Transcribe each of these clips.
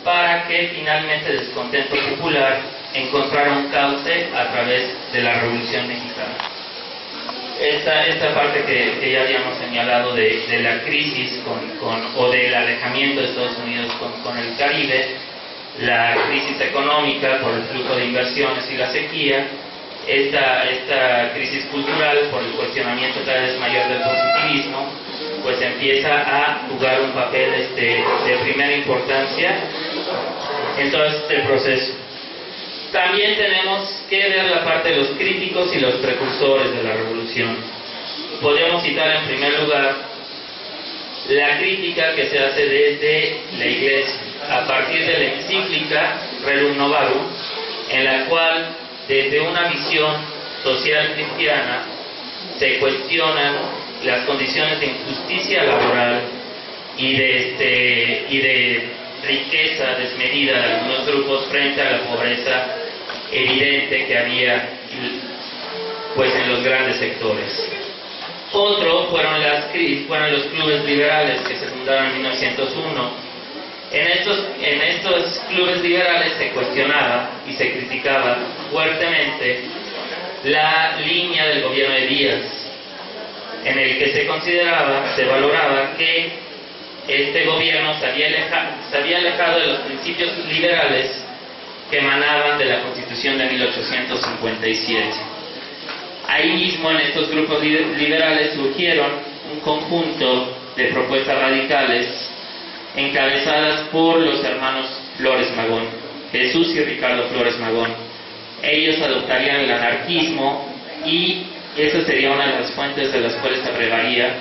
para que finalmente el descontento popular encontrara un cauce a través de la Revolución Mexicana. Esta parte que ya habíamos señalado de la crisis o del alejamiento de Estados Unidos con el Caribe, la crisis económica por el flujo de inversiones y la sequía, esta crisis cultural por el cuestionamiento cada vez mayor del positivismo, pues empieza a jugar un papel de primera importancia en todo este proceso. También tenemos que ver la parte de los críticos y los precursores de la revolución. Podemos citar en primer lugar la crítica que se hace desde la Iglesia, a partir de la encíclica Rerum Novarum, en la cual desde una visión social cristiana se cuestionan las condiciones de injusticia laboral y de riqueza desmedida de algunos grupos frente a la pobreza evidente que había pues en los grandes sectores. Otro fueron los clubes liberales que se fundaron en 1901. En estos clubes liberales se cuestionaba y se criticaba fuertemente la línea del gobierno de Díaz, en el que se valoraba que este gobierno se había alejado de los principios liberales que emanaban de la Constitución de 1857. Ahí mismo, en estos grupos liberales, surgieron un conjunto de propuestas radicales encabezadas por los hermanos Flores Magón, Jesús y Ricardo Flores Magón. Ellos adoptarían el anarquismo y esa sería una de las fuentes de las cuales se abrevaría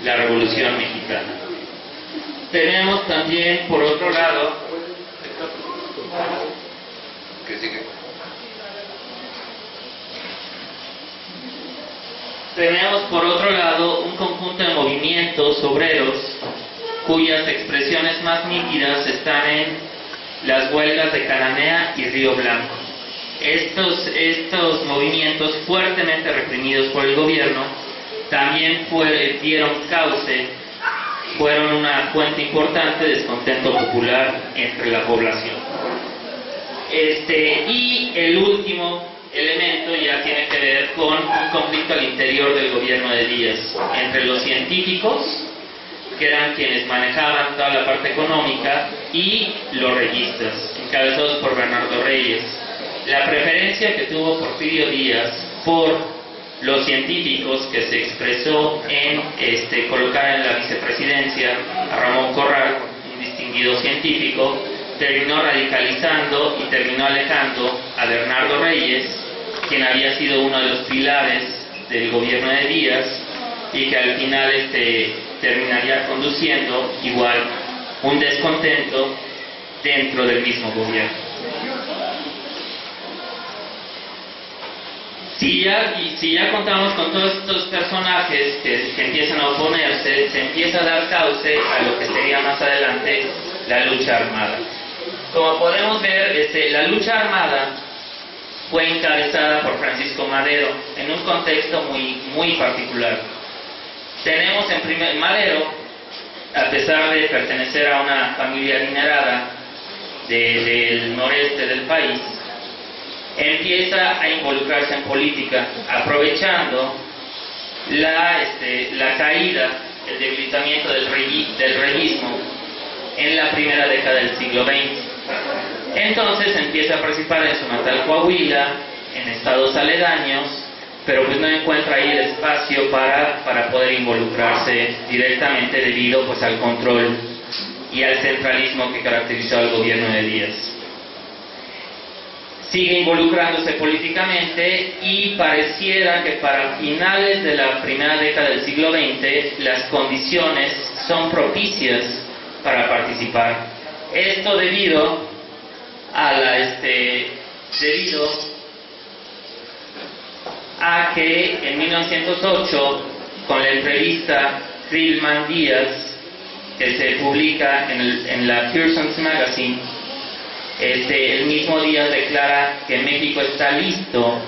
la Revolución Mexicana. Tenemos también, por otro lado, un conjunto de movimientos obreros cuyas expresiones más nítidas están en las huelgas de Cananea y Río Blanco. Estos movimientos fuertemente reprimidos por el gobierno también dieron cauce, fueron una fuente importante de descontento popular entre la población. Y el último elemento ya tiene que ver con un conflicto al interior del gobierno de Díaz, entre los científicos, que eran quienes manejaban toda la parte económica, y los reyistas, encabezados por Bernardo Reyes. La preferencia que tuvo Porfirio Díaz por los científicos, que se expresó en colocar en la vicepresidencia a Ramón Corral, un distinguido científico, terminó radicalizando y terminó alejando a Bernardo Reyes, quien había sido uno de los pilares del gobierno de Díaz y que al final terminaría conduciendo igual un descontento dentro del mismo gobierno. Si ya contamos con todos estos personajes que empiezan a oponerse, se empieza a dar cauce a lo que sería más adelante la lucha armada. Como podemos ver, la lucha armada fue encabezada por Francisco Madero en un contexto muy particular. Tenemos Madero, a pesar de pertenecer a una familia adinerada del noreste del país, empieza a involucrarse en política, aprovechando la caída, el debilitamiento del reyismo en la primera década del siglo XX. Entonces empieza a participar en su natal Coahuila, en estados aledaños, pero pues no encuentra ahí el espacio para poder involucrarse directamente debido pues al control y al centralismo que caracterizó al gobierno de Díaz. Sigue involucrándose políticamente y pareciera que para finales de la primera década del siglo XX las condiciones son propicias para participar. Esto debido a que en 1908, con la entrevista Friedman-Díaz, que se publica en la Pearson's Magazine, el mismo Díaz declara que México está listo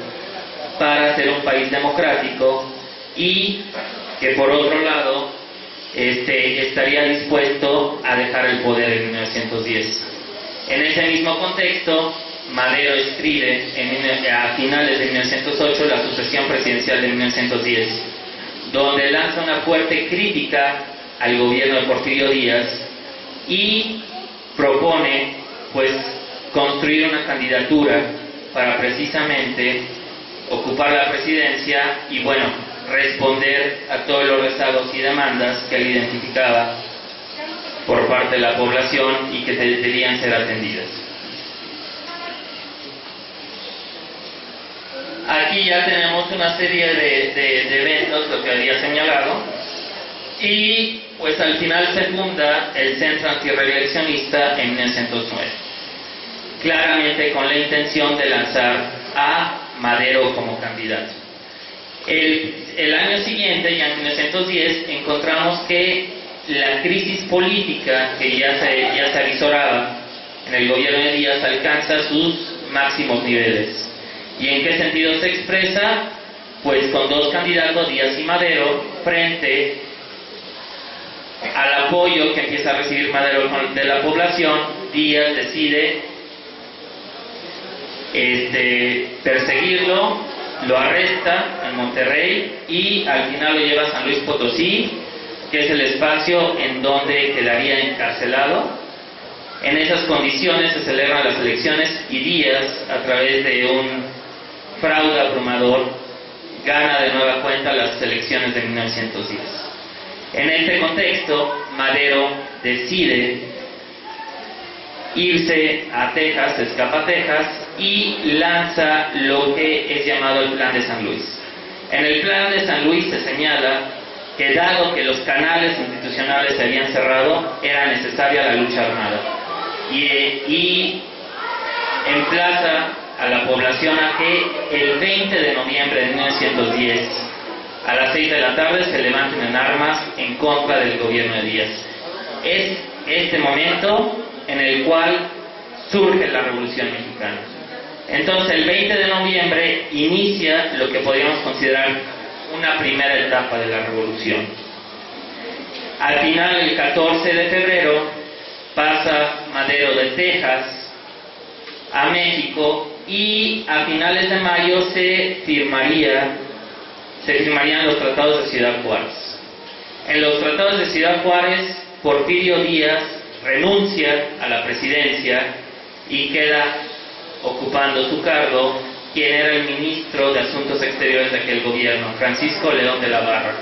para ser un país democrático y que por otro lado estaría dispuesto a dejar el poder en 1910. En ese mismo contexto, Madero escribe a finales de 1908 la sucesión presidencial de 1910, donde lanza una fuerte crítica al gobierno de Porfirio Díaz y propone pues construir una candidatura para precisamente ocupar la presidencia y bueno, responder a todos los rezagos y demandas que él identificaba por parte de la población y que debían ser atendidas. Aquí ya tenemos una serie de eventos, lo que había señalado, y pues al final se funda el Centro Antirreeleccionista en 1909, claramente con la intención de lanzar a Madero como candidato. El año siguiente, ya en 1910, encontramos que la crisis política que ya se avisoraba en el gobierno de Díaz alcanza sus máximos niveles. ¿Y en qué sentido se expresa? Pues con dos candidatos, Díaz y Madero, frente al apoyo que empieza a recibir Madero de la población. Díaz decide perseguirlo, lo arresta en Monterrey y al final lo lleva a San Luis Potosí, que es el espacio en donde quedaría encarcelado. En esas condiciones se celebran las elecciones y Díaz, a través de un fraude abrumador, gana de nueva cuenta las elecciones de 1910. En este contexto, Madero decide irse a Texas, escapa a Texas y lanza lo que es llamado el Plan de San Luis. En el Plan de San Luis se señala que dado que los canales institucionales se habían cerrado, era necesaria la lucha armada y emplaza a la población a que el 20 de noviembre de 1910 a las 6 de la tarde se levanten en armas en contra del gobierno de Díaz. Es este momento en el cual surge la Revolución Mexicana. Entonces el 20 de noviembre inicia lo que podríamos considerar una primera etapa de la revolución. Al final, el 14 de febrero, pasa Madero de Texas a México y a finales de mayo se firmarían los tratados de Ciudad Juárez. En los tratados de Ciudad Juárez, Porfirio Díaz renuncia a la presidencia y queda ocupando su cargo quien era el ministro de Asuntos Exteriores de aquel gobierno, Francisco León de la Barra.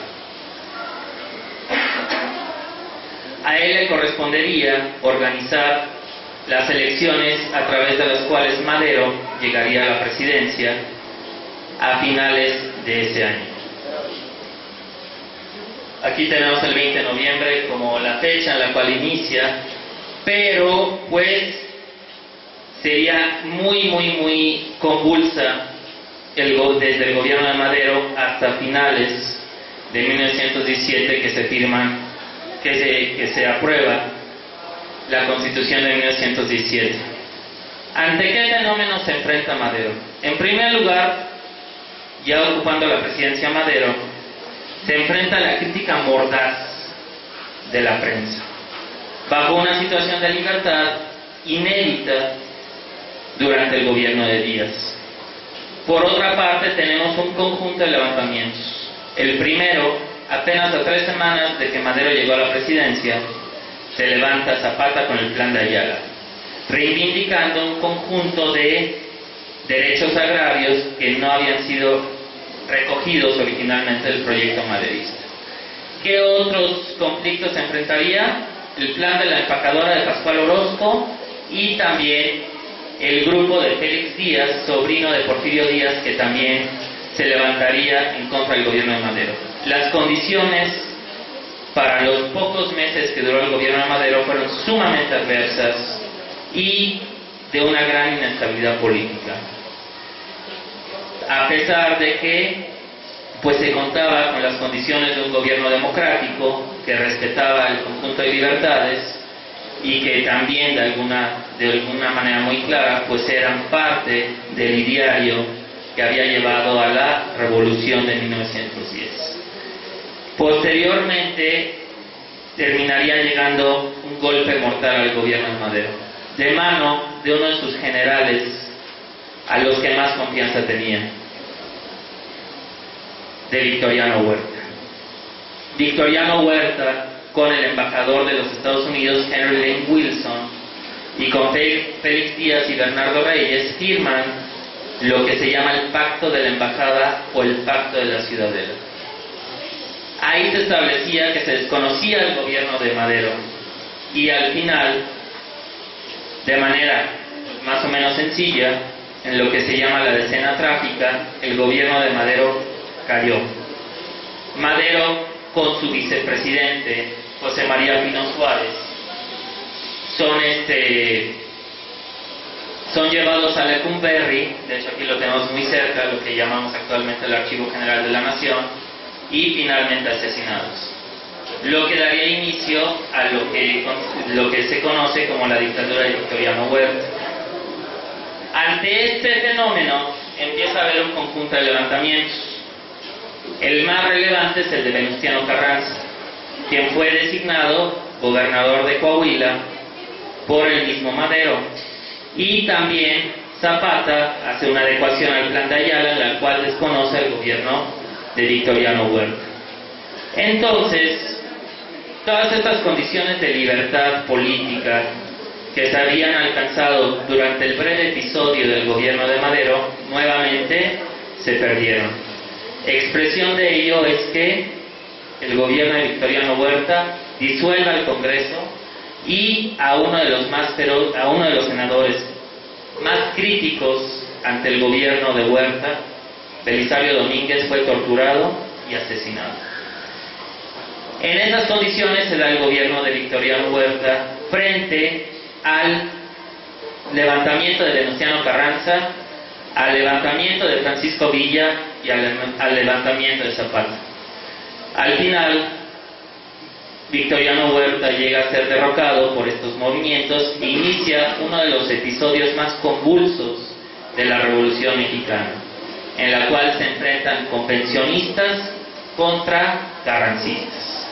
A él le correspondería organizar las elecciones a través de las cuales Madero llegaría a la presidencia a finales de ese año. Aquí tenemos el 20 de noviembre como la fecha en la cual inicia, pero pues sería muy convulsa desde el gobierno de Madero hasta finales de 1917 que se aprueba la Constitución de 1917. ¿Ante qué fenómeno se enfrenta Madero? En primer lugar, ya ocupando la presidencia Madero, se enfrenta a la crítica mordaz de la prensa, bajo una situación de libertad inédita durante el gobierno de Díaz. Por otra parte, tenemos un conjunto de levantamientos. El primero, apenas a 3 semanas de que Madero llegó a la presidencia, se levanta Zapata con el Plan de Ayala, reivindicando un conjunto de derechos agrarios que no habían sido recogidos originalmente del proyecto maderista. ¿Qué otros conflictos se enfrentaría? El plan de la empacadora de Pascual Orozco y también el grupo de Félix Díaz, sobrino de Porfirio Díaz, que también se levantaría en contra del gobierno de Madero. Las condiciones para los pocos meses que duró el gobierno de Madero fueron sumamente adversas y de una gran inestabilidad política. A pesar de que pues se contaba con las condiciones de un gobierno democrático que respetaba el conjunto de libertades y que también de alguna manera muy clara pues eran parte del ideario que había llevado a la revolución de 1910. Posteriormente terminaría llegando un golpe mortal al gobierno de Madero. de mano de uno de sus generales a los que más confianza tenía, de Victoriano Huerta. Victoriano Huerta, con el embajador de los Estados Unidos, Henry Lane Wilson, y con Félix Díaz y Bernardo Reyes, firman lo que se llama el Pacto de la Embajada o el Pacto de la Ciudadela. Ahí se establecía que se desconocía el gobierno de Madero, y al final, de manera más o menos sencilla, en lo que se llama la decena trágica, el gobierno de Madero cayó. Madero, con su vicepresidente José María Pino Suárez, son llevados a Lecumberri, de hecho aquí lo tenemos muy cerca, lo que llamamos actualmente el Archivo General de la Nación, y finalmente asesinados. Lo que daría inicio a lo que se conoce como la dictadura de Victoriano Huerta. Ante este fenómeno empieza a haber un conjunto de levantamientos. El más relevante es el de Venustiano Carranza, quien fue designado gobernador de Coahuila por el mismo Madero. Y también Zapata hace una adecuación al Plan de Ayala, en la cual desconoce el gobierno de Victoriano Huerta. Entonces, todas estas condiciones de libertad política que se habían alcanzado durante el breve episodio del gobierno de Madero, nuevamente se perdieron. Expresión de ello es que el gobierno de Victoriano Huerta disuelva el Congreso y a uno de los senadores más críticos ante el gobierno de Huerta, Belisario Domínguez, fue torturado y asesinado. En esas condiciones se da el gobierno de Victoriano Huerta frente al levantamiento de Venustiano Carranza, al levantamiento de Francisco Villa y al levantamiento de Zapata. Al final, Victoriano Huerta llega a ser derrocado por estos movimientos e inicia uno de los episodios más convulsos de la Revolución Mexicana, en la cual se enfrentan convencionistas contra carrancistas.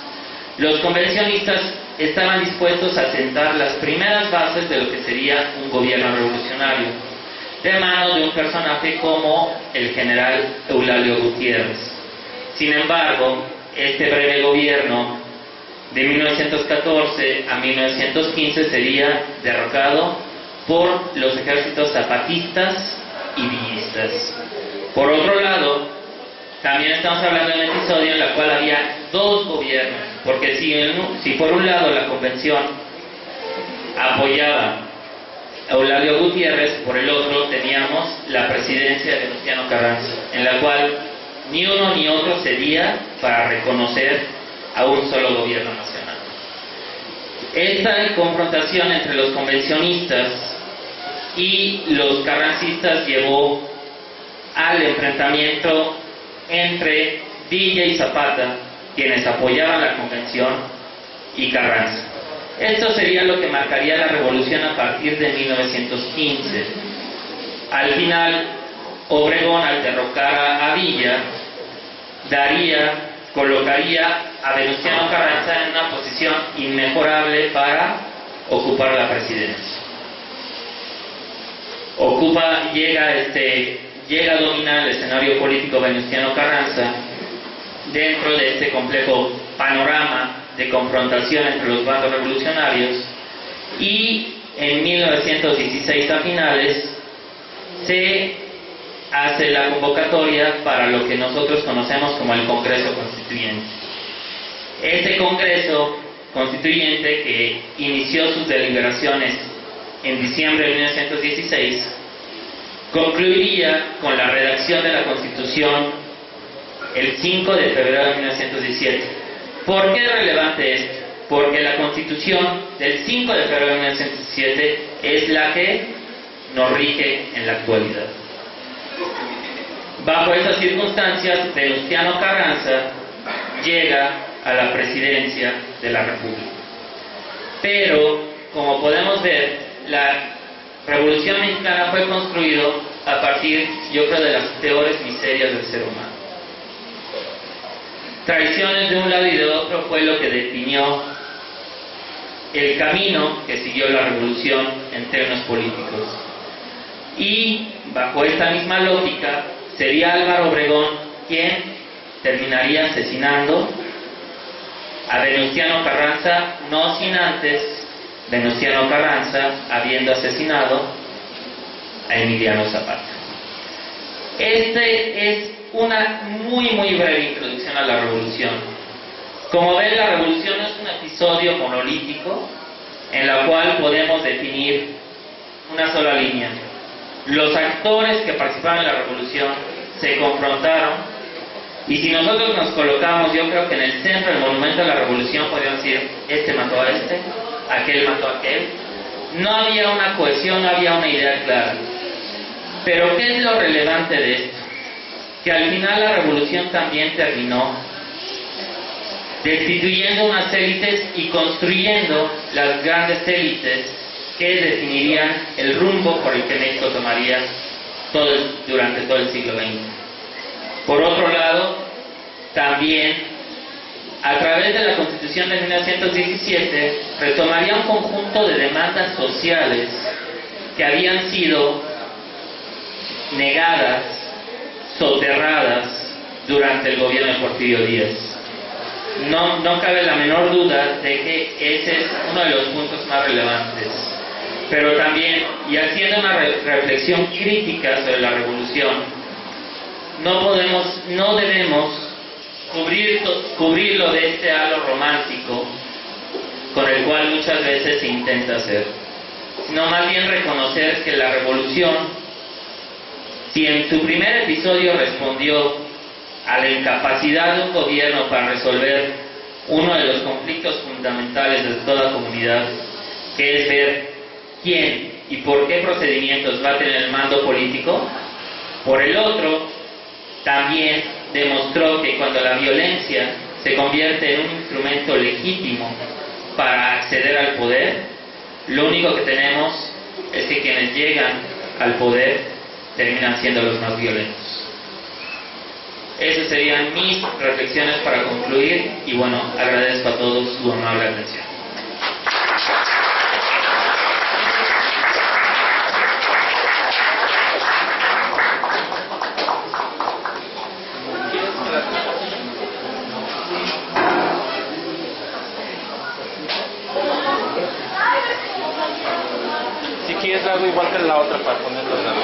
Los convencionistas estaban dispuestos a sentar las primeras bases de lo que sería un gobierno revolucionario, de manos de un personaje como el general Eulalio Gutiérrez. Sin embargo, este breve gobierno de 1914 a 1915 sería derrocado por los ejércitos zapatistas y villistas. Por otro lado, también estamos hablando de un episodio en el cual había dos gobiernos, porque si por un lado la convención apoyaba a Eulalio Gutiérrez, por el otro teníamos la presidencia de Venustiano Carranza, en la cual ni uno ni otro cedía para reconocer a un solo gobierno nacional. Esta confrontación entre los convencionistas y los carrancistas llevó al enfrentamiento entre Villa y Zapata, quienes apoyaban la convención, y Carranza. Esto sería lo que marcaría la revolución a partir de 1915. Al final, Obregón, al derrocar a Villa, colocaría a Venustiano Carranza en una posición inmejorable para ocupar la presidencia. Llega a dominar el escenario político Venustiano Carranza dentro de este complejo panorama de confrontación entre los bandos revolucionarios, y en 1916 a finales se hace la convocatoria para lo que nosotros conocemos como el Congreso Constituyente. Este Congreso Constituyente, que inició sus deliberaciones en diciembre de 1916, concluiría con la redacción de la Constitución el 5 de febrero de 1917. ¿Por qué es relevante esto? Porque la Constitución del 5 de febrero de 1917 es la que nos rige en la actualidad. Bajo esas circunstancias, Venustiano Carranza llega a la presidencia de la República. Pero, como podemos ver, la Revolución Mexicana fue construida a partir, yo creo, de las peores miserias del ser humano. Traiciones de un lado y de otro fue lo que definió el camino que siguió la revolución en términos políticos. Y bajo esta misma lógica, sería Álvaro Obregón quien terminaría asesinando a Venustiano Carranza, no sin antes Venustiano Carranza habiendo asesinado a Emiliano Zapata. Este es una muy breve introducción a la revolución. Como ven, la revolución es un episodio monolítico en la cual podemos definir una sola línea. Los actores que participaron en la revolución se confrontaron, y si nosotros nos colocamos, yo creo que en el centro del monumento de la revolución podríamos decir, este mató a este, aquel mató a aquel. No había una cohesión, no había una idea clara. Pero ¿qué es lo relevante de esto? Que al final la revolución también terminó destituyendo unas élites y construyendo las grandes élites que definirían el rumbo por el que México tomaría durante todo el siglo XX. Por otro lado, también a través de la Constitución de 1917 retomaría un conjunto de demandas sociales que habían sido negadas, soterradas durante el gobierno de Porfirio Díaz. No cabe la menor duda de que ese es uno de los puntos más relevantes. Pero también, y haciendo una reflexión crítica sobre la revolución, no debemos cubrirlo de este halo romántico con el cual muchas veces se intenta hacer, sino más bien reconocer que la revolución, si en su primer episodio respondió a la incapacidad de un gobierno para resolver uno de los conflictos fundamentales de toda comunidad, que es ver quién y por qué procedimientos va a tener el mando político, por el otro, también demostró que cuando la violencia se convierte en un instrumento legítimo para acceder al poder, lo único que tenemos es que quienes llegan al poder terminan siendo los más violentos. Esas serían mis reflexiones para concluir y bueno, agradezco a todos su amable atención. Si quieres algo igual que la otra para ponerlo.